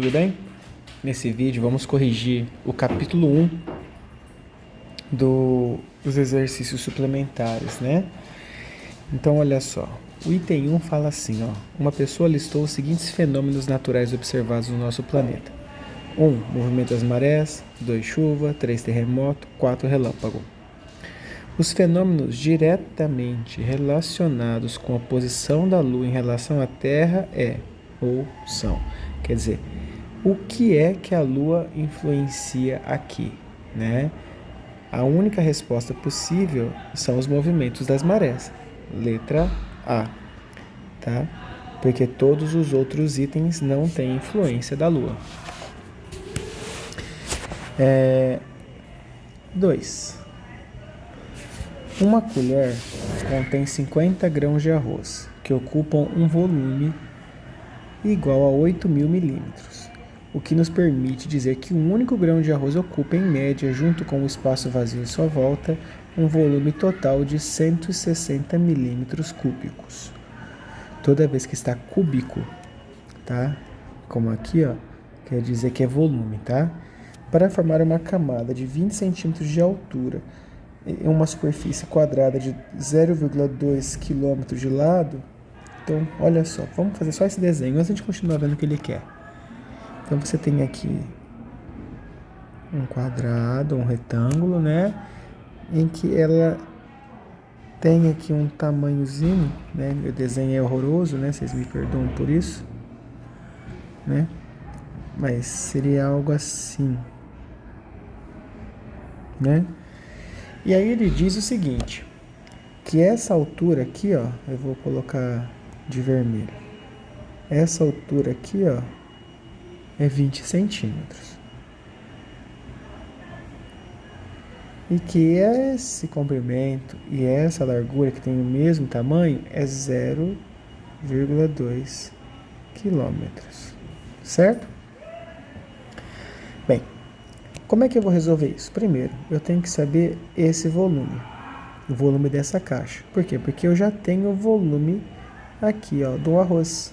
Tudo bem? Nesse vídeo vamos corrigir o capítulo 1 dos exercícios suplementares, né? Então olha só, o item 1 fala assim, ó: uma pessoa listou os seguintes fenômenos naturais observados no nosso planeta. 1. Movimento das marés. 2. Chuva. 3. Terremoto. 4. Relâmpago. Os fenômenos diretamente relacionados com a posição da Lua em relação à Terra ou são. Quer dizer, o que é que a Lua influencia aqui, né? A única resposta possível são os movimentos das marés. Letra A, tá? Porque todos os outros itens não têm influência da Lua. 2. Uma colher contém 50 grãos de arroz, que ocupam um volume igual a 8.000 milímetros, o que nos permite dizer que um único grão de arroz ocupa, em média, junto com o espaço vazio em sua volta, um volume total de 160 milímetros cúbicos. Toda vez que está cúbico, tá? Como aqui, ó, quer dizer que é volume, tá? Para formar uma camada de 20 centímetros de altura em uma superfície quadrada de 0,2 km de lado, então, olha só, vamos fazer só esse desenho antes de a gente continuar vendo o que ele quer. Então, você tem aqui um quadrado, um retângulo, né? Em que ela tem aqui um tamanhozinho, né? Meu desenho é horroroso, né? Vocês me perdoam por isso, né? Mas seria algo assim, né? E aí ele diz o seguinte, que essa altura aqui, ó, eu vou colocar de vermelho. Essa altura aqui, ó, é 20 centímetros. E que esse comprimento e essa largura, que tem o mesmo tamanho, é 0,2 quilômetros. Certo? Bem, como é que eu vou resolver isso? Primeiro, eu tenho que saber esse volume. O volume dessa caixa. Por quê? Porque eu já tenho o volume aqui, ó, do arroz.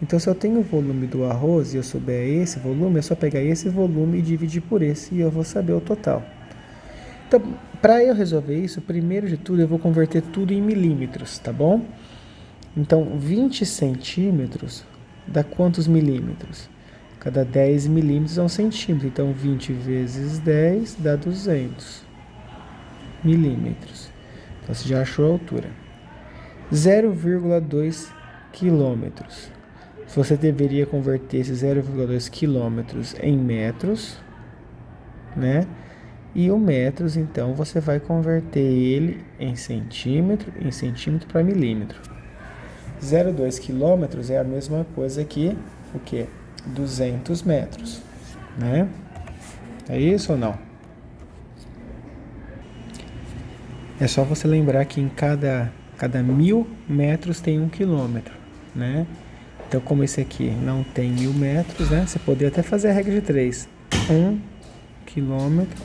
Então, se eu tenho o volume do arroz e eu souber esse volume, é só pegar esse volume e dividir por esse e eu vou saber o total. Então, para eu resolver isso, primeiro de tudo, eu vou converter tudo em milímetros, tá bom? Então, 20 centímetros dá quantos milímetros? Cada 10 milímetros é 1 centímetro. Então, 20 vezes 10 dá 200 milímetros. Então, você já achou a altura. 0,2 quilômetros. Você deveria converter esses 0,2 quilômetros em metros, né? E o metros, então, você vai converter ele em centímetro para milímetro. 0,2 quilômetros é a mesma coisa que o quê? 200 metros, né? É isso ou não? É só você lembrar que em cada 1.000 metros tem 1 quilômetro, né? Então, como esse aqui não tem 1.000 metros, né? Você poderia até fazer a regra de 3. 1 quilômetro,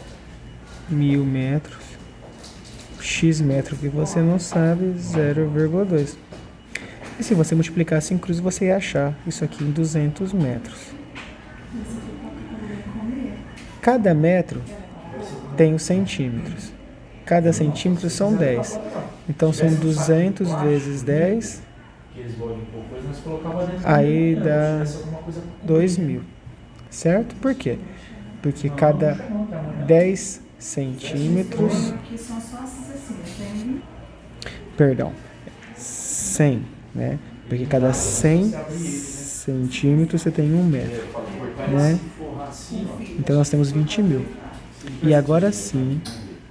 1.000 metros, x metro que você não sabe, 0,2. E se você multiplicar assim em cruz, você ia achar isso aqui em 200 metros. Cada metro tem os centímetros. Cada centímetro são 10. Então, são 200 vezes 10. Aí dá 2.000. Certo? Por quê? Porque cada 10 centímetros... Perdão. 100, né? Porque cada 100 centímetros você tem 1 metro, né? Então, nós temos 20.000. E agora sim,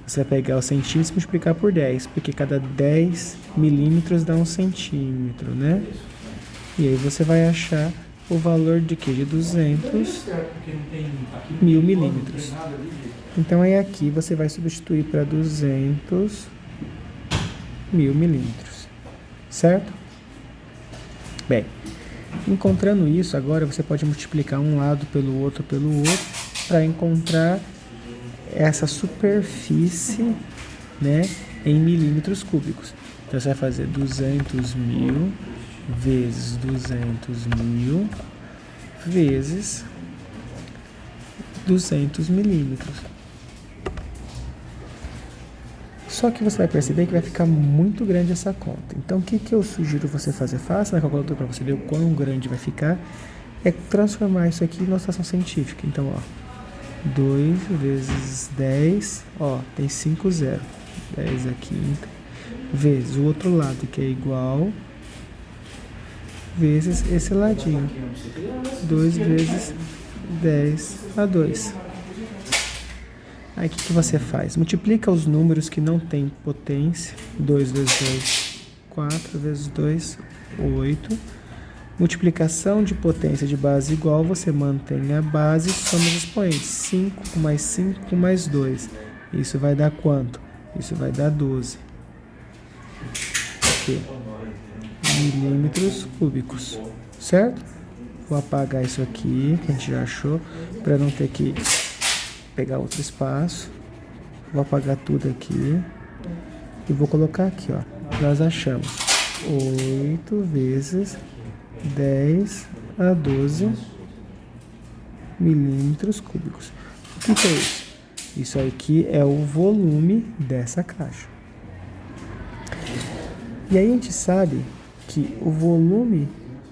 você vai pegar o centímetro e multiplicar por 10, porque cada 10 milímetros dá 1 centímetro, né? E aí você vai achar o valor de quê? De 200.000 milímetros. Então, aí aqui você vai substituir para 200.000 milímetros, certo? Bem, encontrando isso, agora você pode multiplicar um lado pelo outro para encontrar essa superfície, né, em milímetros cúbicos. Então, você vai fazer 200.000 vezes 200.000 vezes 200 milímetros. Só que você vai perceber que vai ficar muito grande essa conta. Então, o que eu sugiro você fazer? Faça na calculadora para você ver o quão grande vai ficar. É transformar isso aqui em notação científica. Então, ó, 2 vezes 10, ó, tem 5 zero. 10 aqui, vezes o outro lado, que é igual, vezes esse ladinho. 2 vezes 10 a 2. Aí o que você faz? Multiplica os números que não tem potência. 2 vezes 2, 4 vezes 2, 8. Multiplicação de potência de base igual, você mantém a base e soma os expoentes. 5 mais 5 mais 2. Isso vai dar quanto? Isso vai dar 12. Aqui. Milímetros cúbicos. Certo? Vou apagar isso aqui, que a gente já achou, para não ter que pegar outro espaço. Vou apagar tudo aqui. E vou colocar aqui, ó. Nós achamos 8 vezes 10 a 12 milímetros cúbicos. O que é isso? Isso aqui é o volume dessa caixa. E aí a gente sabe que o volume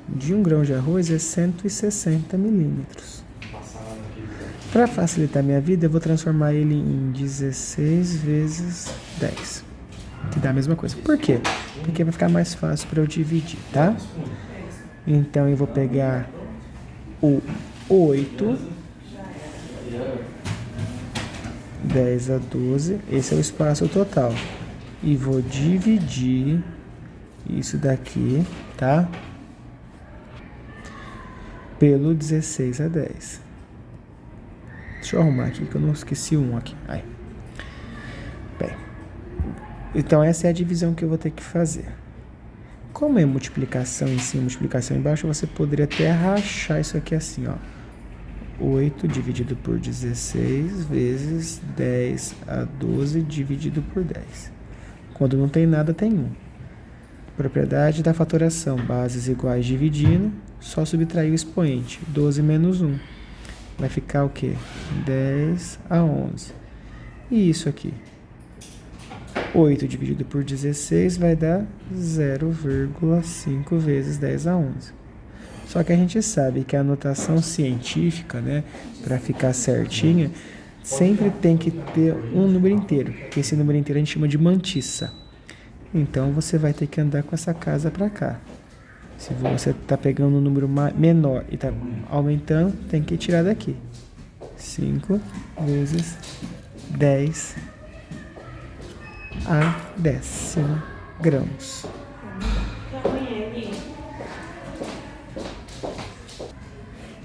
de um grão de arroz é 160 milímetros. Para facilitar minha vida, eu vou transformar ele em 16 vezes 10, que dá a mesma coisa. Por quê? Porque vai ficar mais fácil para eu dividir, tá? Então, eu vou pegar o 8, 10 a 12, esse é o espaço total. E vou dividir isso daqui, tá? Pelo 16 a 10. Deixa eu arrumar aqui, que eu não esqueci um aqui. Aí. Bem, então essa é a divisão que eu vou ter que fazer. Como é multiplicação em cima, multiplicação embaixo, você poderia até rachar isso aqui assim, ó. 8 dividido por 16 vezes 10 a 12 dividido por 10. Quando não tem nada, tem 1. Propriedade da fatoração, bases iguais dividindo, só subtrair o expoente, 12 menos 1. Vai ficar o quê? 10 a 11. E isso aqui? 8 dividido por 16 vai dar 0,5 vezes 10 a 11. Só que a gente sabe que a notação científica, né, para ficar certinha, sempre tem que ter um número inteiro, que esse número inteiro a gente chama de mantissa. Então você vai ter que andar com essa casa para cá. Se você está pegando um número menor e está aumentando, tem que tirar daqui. 5 vezes 10 a 10 grãos.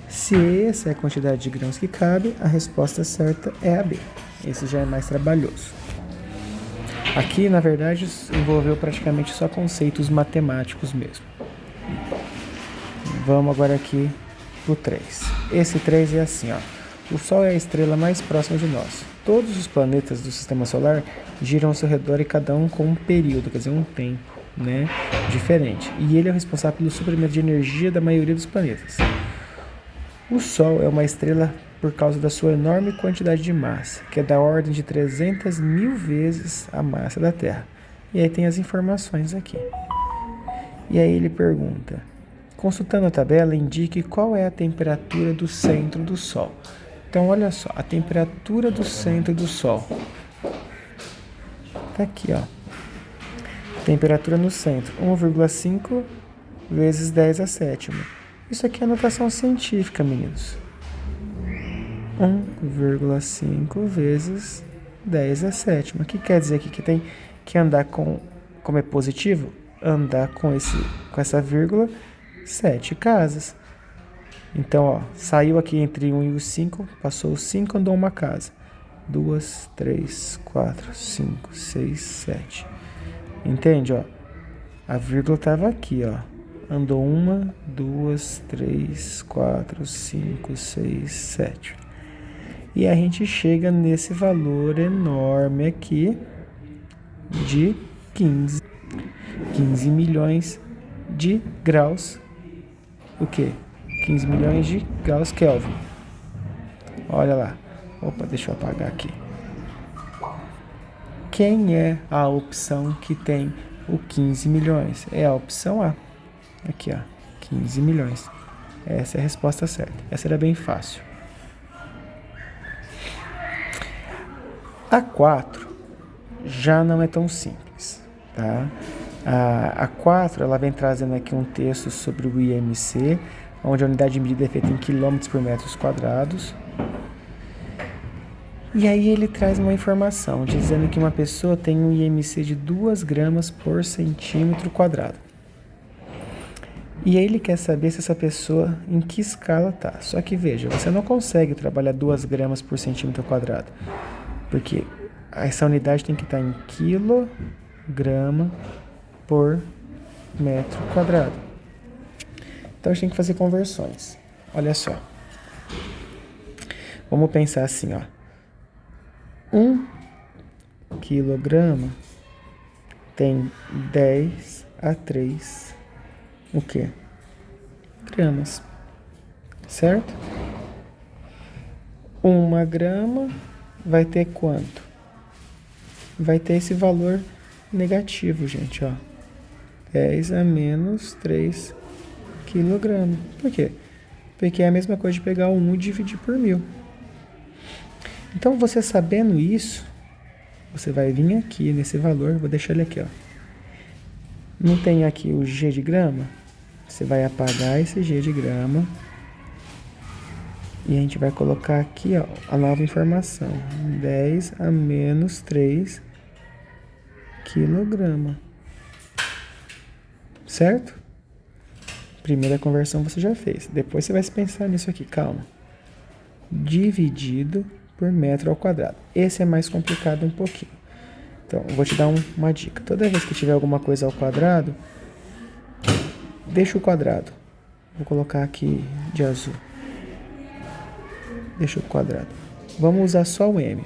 Se essa é a quantidade de grãos que cabe, a resposta certa é a B. Esse já é mais trabalhoso. Aqui, na verdade, envolveu praticamente só conceitos matemáticos mesmo. Vamos agora aqui pro 3. Esse 3 é assim, ó. O Sol é a estrela mais próxima de nós. Todos os planetas do Sistema Solar giram ao seu redor e cada um com um período, quer dizer, um tempo, né, diferente. E ele é o responsável pelo suprimento de energia da maioria dos planetas. O Sol é uma estrela por causa da sua enorme quantidade de massa, que é da ordem de 300 mil vezes a massa da Terra. E aí tem as informações aqui. E aí ele pergunta: consultando a tabela, indique qual é a temperatura do centro do Sol. Então, olha só, a temperatura do centro do Sol. Tá aqui, ó. Temperatura no centro, 1,5 vezes 10 a sétima. Isso aqui é notação científica, meninos. 1,5 vezes 10 a sétima. O que quer dizer aqui? Que tem que andar com, como é positivo, andar com essa vírgula 7 casas. Então, ó, saiu aqui entre 1 e o 5, passou o 5, andou uma casa. 2, 3, 4, 5, 6, 7. Entende, ó? A vírgula estava aqui, ó. Andou 1, 2, 3, 4, 5, 6, 7. E a gente chega nesse valor enorme aqui de 15 milhões de graus. O quê? 15 milhões de graus Kelvin. Olha lá. Opa, deixa eu apagar aqui. Quem é a opção que tem o 15 milhões? É a opção A. Aqui, ó. 15 milhões. Essa é a resposta certa. Essa era bem fácil. A 4 já não é tão simples, tá? A 4, ela vem trazendo aqui um texto sobre o IMC, onde a unidade de medida é feita em quilômetros por metros quadrados. E aí ele traz uma informação, dizendo que uma pessoa tem um IMC de 2 gramas por centímetro quadrado. E aí ele quer saber se essa pessoa, em que escala tá. Só que veja, você não consegue trabalhar 2 gramas por centímetro quadrado, porque essa unidade tem que estar em quilograma por metro quadrado. Então a gente tem que fazer conversões. Olha só. Vamos pensar assim, ó. 1 quilograma tem 10 a 3 o quê? Gramas. Certo? 1 grama vai ter quanto? Vai ter esse valor negativo, gente, ó. 10 a menos 3 quilograma. Por quê? Porque é a mesma coisa de pegar o 1 e dividir por 1000. Então, você sabendo isso, você vai vir aqui nesse valor, vou deixar ele aqui, ó. Não tem aqui o G de grama? Você vai apagar esse G de grama. E a gente vai colocar aqui, ó, a nova informação. 10 a menos 3 quilograma. Certo? Primeira conversão você já fez. Depois você vai pensar nisso aqui, calma. Dividido por metro ao quadrado. Esse é mais complicado um pouquinho. Então, eu vou te dar uma dica. Toda vez que tiver alguma coisa ao quadrado, deixa o quadrado. Vou colocar aqui de azul. Deixa o quadrado. Vamos usar só o M.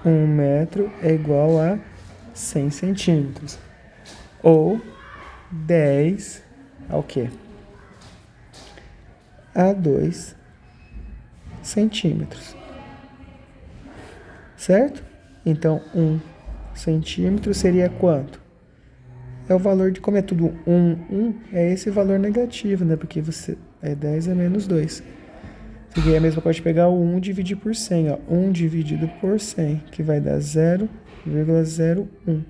1 metro é igual a 100 centímetros. Ou 10 ao quê? A 2 centímetros. Certo? Então, 1 centímetro seria quanto? É o valor de, como é tudo 1, é esse valor negativo, né? Porque você é 10 a menos 2. Seria a mesma coisa de pegar o 1 e dividir por 100, ó. 1 dividido por 100, que vai dar 0,01.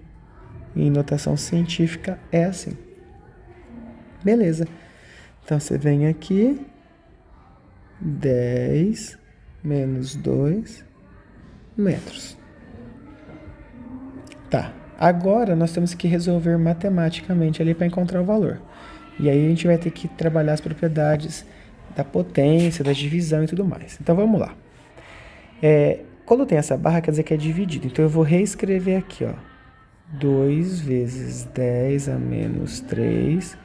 E em notação científica é assim. Beleza. Então, você vem aqui, 10 menos 2 metros. Tá. Agora, nós temos que resolver matematicamente ali para encontrar o valor. E aí, a gente vai ter que trabalhar as propriedades da potência, da divisão e tudo mais. Então, vamos lá. Quando tem essa barra, quer dizer que é dividido. Então, eu vou reescrever aqui, ó. 2 vezes 10 a menos 3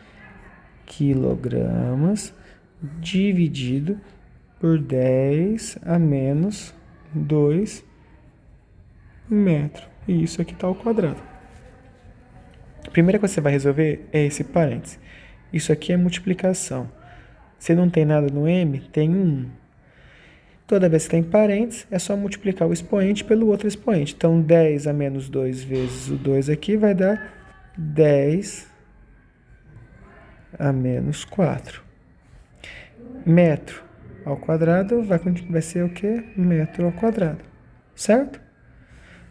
quilogramas dividido por 10 a menos 2 metros. E isso aqui está ao quadrado. A primeira coisa que você vai resolver é esse parênteses. Isso aqui é multiplicação. Se não tem nada no M, tem um 1. Toda vez que tem parênteses, é só multiplicar o expoente pelo outro expoente. Então, 10 a menos 2 vezes o 2 aqui vai dar 10 a menos 4. Metro ao quadrado vai ser o quê? Metro ao quadrado. Certo?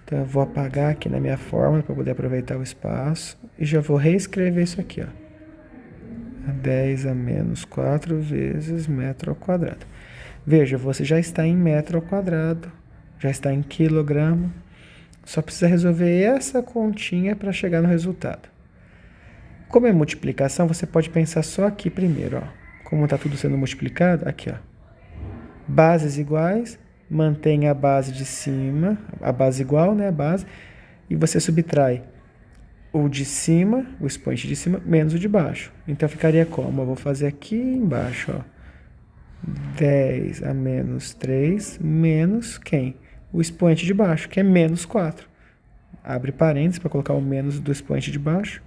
Então, eu vou apagar aqui na minha fórmula para poder aproveitar o espaço. E já vou reescrever isso aqui, ó. 10 a menos 4 vezes metro ao quadrado. Veja, você já está em metro ao quadrado, já está em quilograma. Só precisa resolver essa continha para chegar no resultado. Como é multiplicação, você pode pensar só aqui primeiro, ó. Como está tudo sendo multiplicado, aqui, ó. Bases iguais, mantém a base de cima, a base igual, né, a base, e você subtrai o de cima, o expoente de cima, menos o de baixo. Então, ficaria como? Eu vou fazer aqui embaixo, ó. 10 a menos 3, menos quem? O expoente de baixo, que é menos 4. Abre parênteses para colocar o menos do expoente de baixo.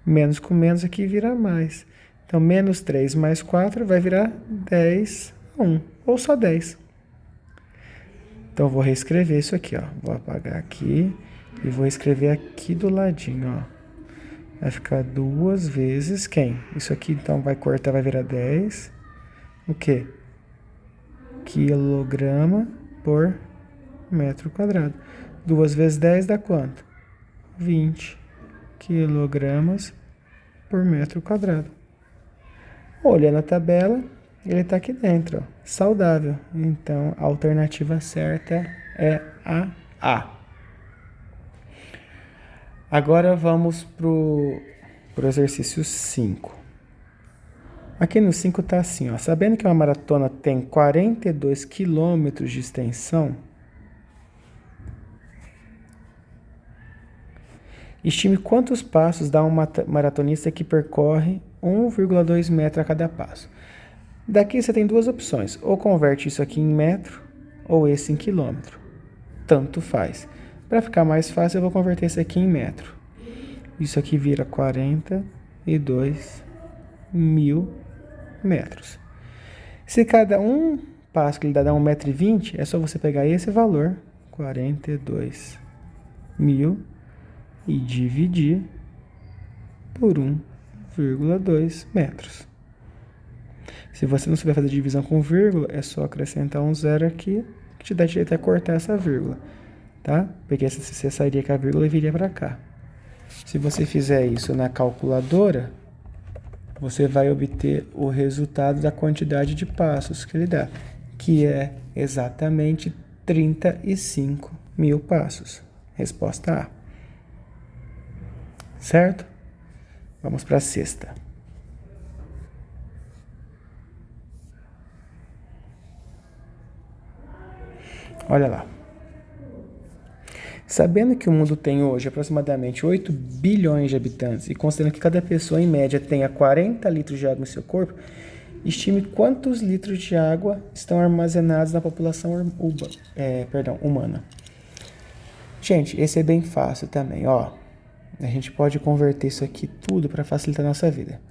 Menos com menos aqui vira mais. Então, menos 3 mais 4 vai virar 10 a 1, ou só 10. Então, eu vou reescrever isso aqui, ó. Vou apagar aqui e vou escrever aqui do ladinho, ó. Vai ficar 2 vezes quem? Isso aqui, então, vai cortar, vai virar 10. O quê? Quilograma por metro quadrado. 2 vezes 10 dá quanto? 20 quilogramas por metro quadrado. Olhando a tabela, ele está aqui dentro, ó, saudável. Então, a alternativa certa é a A. Agora vamos para o exercício 5. Aqui no 5 está assim, ó, sabendo que uma maratona tem 42 quilômetros de extensão, estime quantos passos dá um maratonista que percorre 1,2 metro a cada passo. Daqui você tem duas opções, ou converte isso aqui em metro, ou esse em quilômetro. Tanto faz. Para ficar mais fácil, eu vou converter isso aqui em metro. Isso aqui vira 42 mil metros. Se cada um passo que ele dá 1,20 m, é só você pegar esse valor, 42 mil, e dividir por 1,2 metros. Se você não souber fazer divisão com vírgula, é só acrescentar um zero aqui, que te dá direito a cortar essa vírgula, tá? Porque você sairia com a vírgula e viria para cá. Se você fizer isso na calculadora, você vai obter o resultado da quantidade de passos que ele dá, que é exatamente 35 mil passos. Resposta A. Certo? Vamos para a sexta. Olha lá. Sabendo que o mundo tem hoje aproximadamente 8 bilhões de habitantes e considerando que cada pessoa, em média, tenha 40 litros de água em seu corpo, estime quantos litros de água estão armazenados na população humana. Gente, esse é bem fácil também, ó. A gente pode converter isso aqui tudo para facilitar a nossa vida.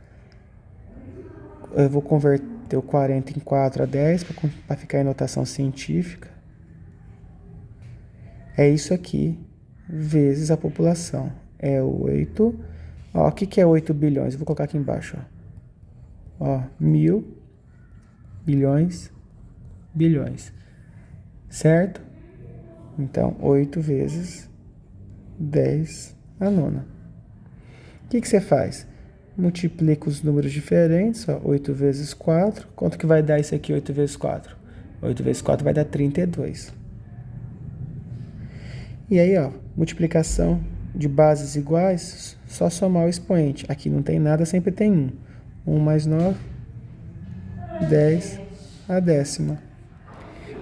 Eu vou converter o 40 em 4 a 10 para ficar em notação científica. É isso aqui, vezes a população. É 8. Ó, o que é 8 bilhões? Eu vou colocar aqui embaixo. Ó, 1000 bilhões, bilhões. Certo? Então, 8 vezes 10 a nona. O que você faz? Multiplica os números diferentes. Ó, 8 vezes 4. Quanto que vai dar isso aqui, 8 vezes 4? 8 vezes 4 vai dar 32. E aí, ó, multiplicação de bases iguais, só somar o expoente. Aqui não tem nada, sempre tem 1. 1 mais 9, 10 a décima.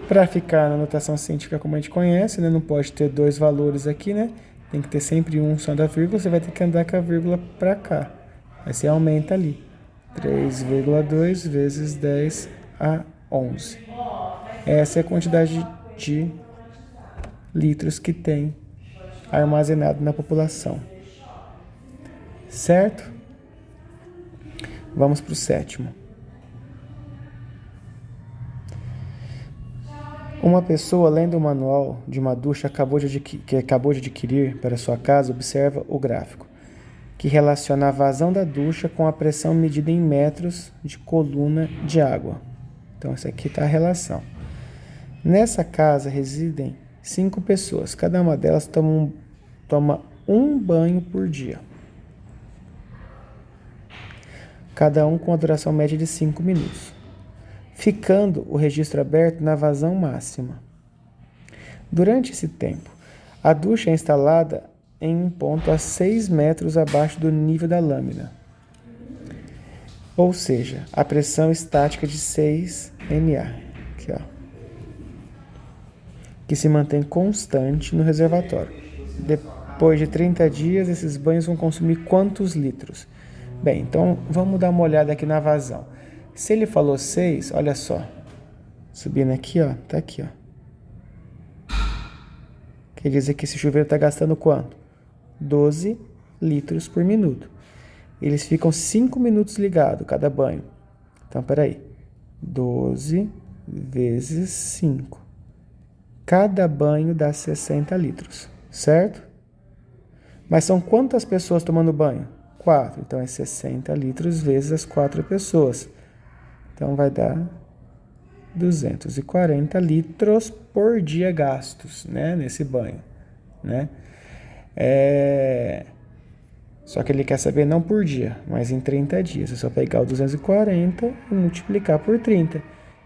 Para ficar na notação científica como a gente conhece, né, não pode ter dois valores aqui, né? Tem que ter sempre um só da vírgula, você vai ter que andar com a vírgula para cá. Aí você aumenta ali. 3,2 vezes 10 a 11. Essa é a quantidade de litros que tem armazenado na população. Certo? Vamos para o sétimo. Uma pessoa, lendo o manual de uma ducha que acabou de adquirir para sua casa, observa o gráfico, que relaciona a vazão da ducha com a pressão medida em metros de coluna de água. Então, essa aqui está a relação. Nessa casa residem 5 pessoas. Cada uma delas toma um banho por dia. Cada um com a duração média de 5 minutos. Ficando o registro aberto na vazão máxima. Durante esse tempo, a ducha é instalada em um ponto a 6 metros abaixo do nível da lâmina. Ou seja, a pressão estática de 6 MA. Aqui, ó. Que se mantém constante no reservatório. Depois de 30 dias, esses banhos vão consumir quantos litros? Bem, então vamos dar uma olhada aqui na vazão. Se ele falou 6, olha só. Subindo aqui, ó, tá aqui, ó. Quer dizer que esse chuveiro está gastando quanto? 12 litros por minuto. eles ficam 5 minutos ligados, cada banho. Então, peraí. 12 vezes 5. Cada banho dá 60 litros, certo? Mas são quantas pessoas tomando banho? 4. Então, é 60 litros vezes as 4 pessoas. Então, vai dar 240 litros por dia gastos, né, nesse banho, né? Só que ele quer saber não por dia, mas em 30 dias. É só pegar o 240 e multiplicar por 30.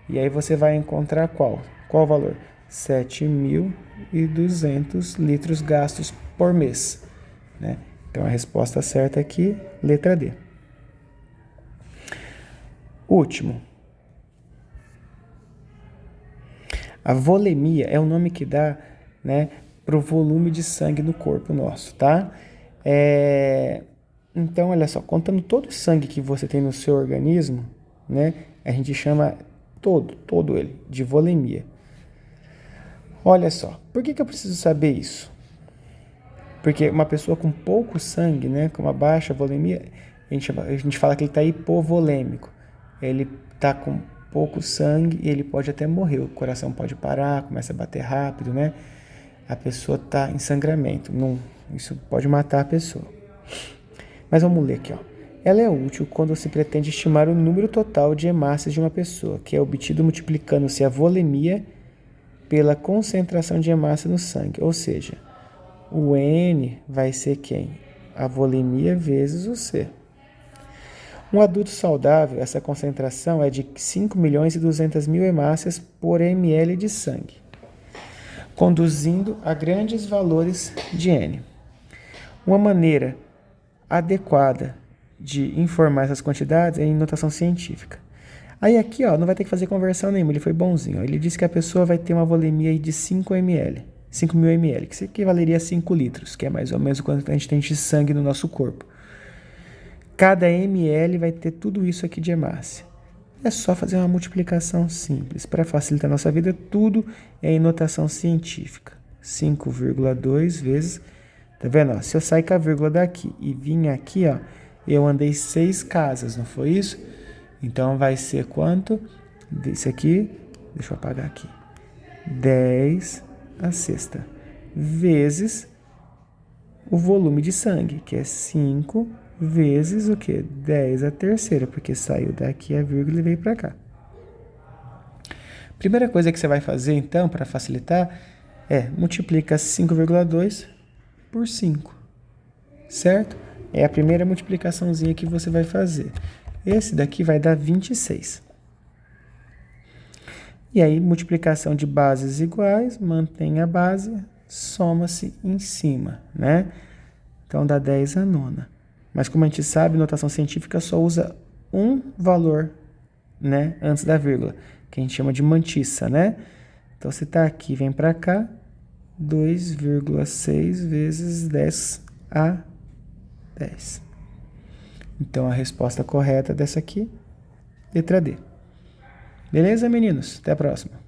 E aí você vai encontrar qual? Qual o valor? 7.200 litros gastos por mês, né? Então a resposta certa aqui, letra D. Último. A volemia é o nome que dá, né, para o volume de sangue no corpo nosso, tá? Então, olha só, contando todo o sangue que você tem no seu organismo, né, a gente chama todo ele de volemia. Olha só, por que eu preciso saber isso? Porque uma pessoa com pouco sangue, né, com uma baixa volemia, a gente fala que ele está hipovolêmico. Ele está com pouco sangue e ele pode até morrer. O coração pode parar, começa a bater rápido, né? A pessoa está em sangramento. Não, isso pode matar a pessoa. Mas vamos ler aqui, ó. Ela é útil quando se pretende estimar o número total de hemácias de uma pessoa, que é obtido multiplicando-se a volemia pela concentração de hemácia no sangue. Ou seja, o N vai ser quem? A volemia vezes o C. Um adulto saudável, essa concentração é de 5.200.000 hemácias por ml de sangue, conduzindo a grandes valores de N. Uma maneira adequada de informar essas quantidades é em notação científica. Aí aqui, ó, não vai ter que fazer conversão nenhuma, ele foi bonzinho. Ó. Ele disse que a pessoa vai ter uma volemia aí de 5.000 ml, que equivaleria a 5 litros, que é mais ou menos o quanto a gente tem de sangue no nosso corpo. Cada ml vai ter tudo isso aqui de hemácia. É só fazer uma multiplicação simples. Para facilitar a nossa vida, tudo é em notação científica. 5,2 vezes... Tá vendo? Ó, se eu sair com a vírgula daqui e vim aqui, ó, eu andei 6 casas, não foi isso? Então, vai ser quanto? Isso aqui, deixa eu apagar aqui. 10 a sexta, vezes o volume de sangue, que é 5 vezes o quê? 10 a terceira, porque saiu daqui a vírgula e veio para cá. Primeira coisa que você vai fazer, então, para facilitar, multiplica 5,2 por 5, certo? É a primeira multiplicaçãozinha que você vai fazer. Esse daqui vai dar 26. E aí, multiplicação de bases iguais, mantém a base, soma-se em cima, né? Então, dá 10 a nona. Mas como a gente sabe, notação científica só usa um valor, né, antes da vírgula, que a gente chama de mantissa, né? Então, se está aqui, vem para cá, 2,6 vezes 10 a 10. Então, a resposta correta dessa aqui, letra D. Beleza, meninos? Até a próxima.